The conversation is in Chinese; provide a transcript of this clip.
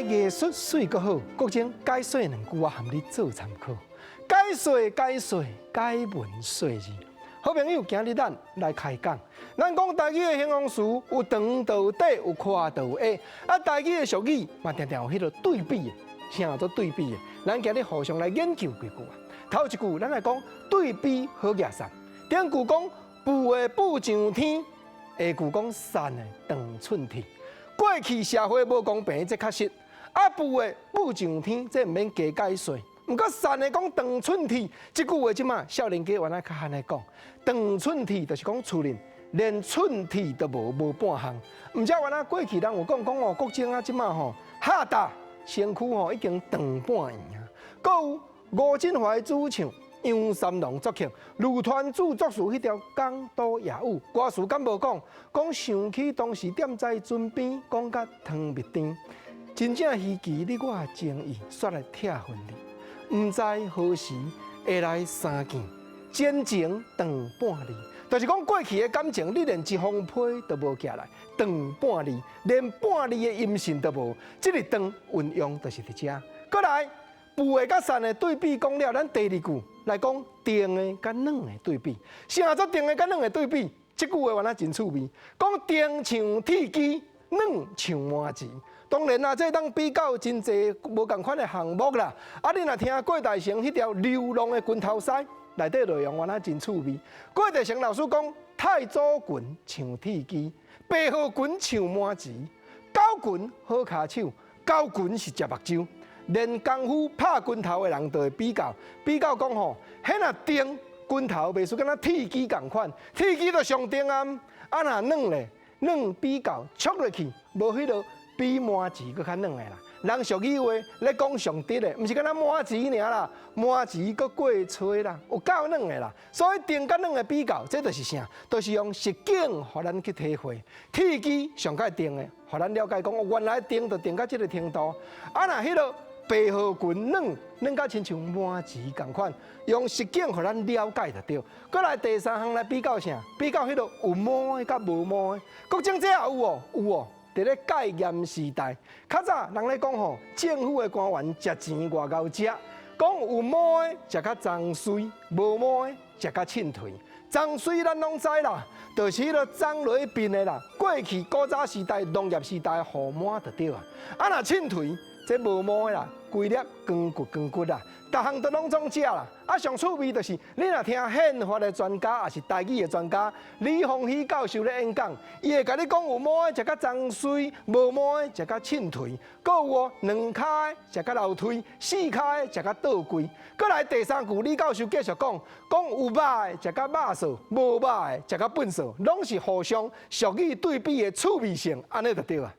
艺术水阁好，国情解说两句话含你做参考。解说，解文说字。好朋友，今日咱来开讲。咱讲台语的形容词有长到底，有宽到矮。啊，台语的俗语嘛，常常有迄个对比的，啥做对比的？咱今日互相来研究几句啊。头一句，咱来讲对比好野山。顶句讲富的富上天，下句讲善的长寸铁。过去社会无公平，这确实。啊，富的富上天，这毋免加解说。毋过善的讲长寸铁，即句话即马少年家原来较罕来讲。长寸铁就是讲厝人连寸铁都无半项。毋知原来过去人有讲哦，国政啊即马吼哈大身躯吼已经长半圆啊。搁有吴振华主唱。杨三郎作曲，卢团主作词，迄条《港都夜舞》歌词敢无讲想起当时踮在船边，讲甲汤蜜甜，真正稀奇你我情谊，煞来拆分离，毋知何时会来相见，真情长半厘。就是讲过去的感情，你连一封批都无寄来，长半厘，连半厘的音讯都无，这个长运用就是伫遮。过来，富的甲善的对比讲了，咱第二句。来讲定的甲软的对比，啥做定的甲软的对比？这句话原来真趣味。讲定像铁机，软像麻糍。当然啦，这当比较真侪无共款的项目啦。啊，你若听郭大成迄条流浪的拳头师，内底内容原来真趣味。郭大成老师讲，太祖拳像铁机，白鹤拳像麻糍，狗拳好骹手，狗拳是食目睭。练功夫拍拳头的人就会比较讲吼，迄若定拳头袂输敢若铁机共款，铁机就上定啊，啊若软咧，软比较戳落去，无迄落比麻糍搁较软的啦。人俗语话咧讲上直的，毋是敢若麻糍尔啦，麻糍搁过脆啦，有够软的啦。所以定甲软的比较，这就是啥？就是用实景互咱去体会。铁机上界定的，互咱了解讲，哦，原来定就定到这个程度。啊若迄落。白鹤拳软甲亲像麻糍共款，用实景互咱了解就对。过来第三项来比较啥？比较迄落有毛的甲无毛的。国政这也有哦，有哦。伫咧戒严时代，较早人咧讲吼，政府的官员食钱外够食，讲有毛的食较脏水，无毛的食较凊退。脏水咱拢知啦，就是迄落脏落去变的啦。过去古早时代、农业时代，互毛就对啊。啊若凊退。这无毛的啦，规粒光骨啦，逐项都拢总食啦。啊，上趣味就是，你若听宪法的专家，也是台语的专家，李鸿禧教授咧演讲，伊会甲你讲有毛的食较脏水，无毛的食较凊退，搁有哦两骹的食较流退，四骹的食较倒跪。搁来第三句，李教授继续讲有肉的食较肉素，无肉的食较笨素，拢是互相俗语对比的趣味性，安尼就对啊。